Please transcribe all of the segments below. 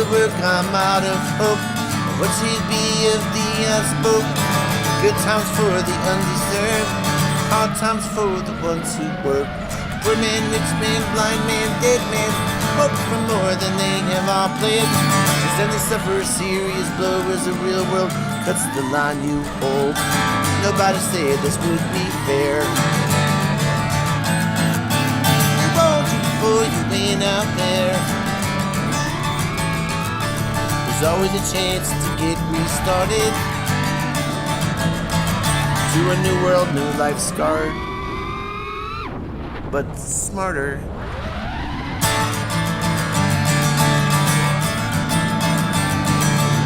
of work, I'm out of hope. What should be if the unspoke? Good times for the undeserved, hard times for the ones who work. Poor man, rich man, blind man, dead man, hope for more than they have all played. Cause then they suffer a serious blow as the real world cuts the line you hold. Nobody said this would be fair. You won't you before you went out there. There's always a chance to get restarted. To a new world, new life scarred, but smarter.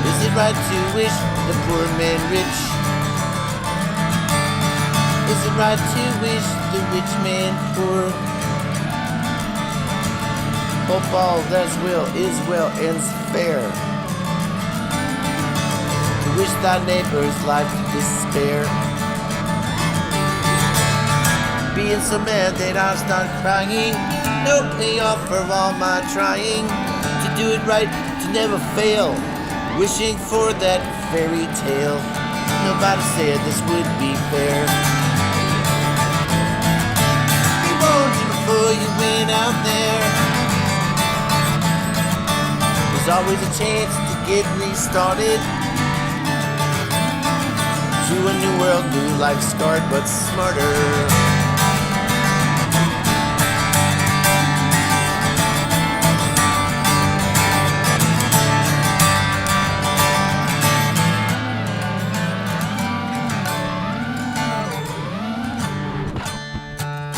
Is it right to wish the poor man rich? Is it right to wish the rich man poor? Hope all that's well is well ends fair. To wish thy neighbor's life to despair. Being so mad that I start crying. No payoff for all my trying to do it right, to never fail. Wishing for that fairy tale. Nobody said this would be fair. You warned you before you went out there. There's always a chance to get restarted. To a new world, new life scarred but smarter.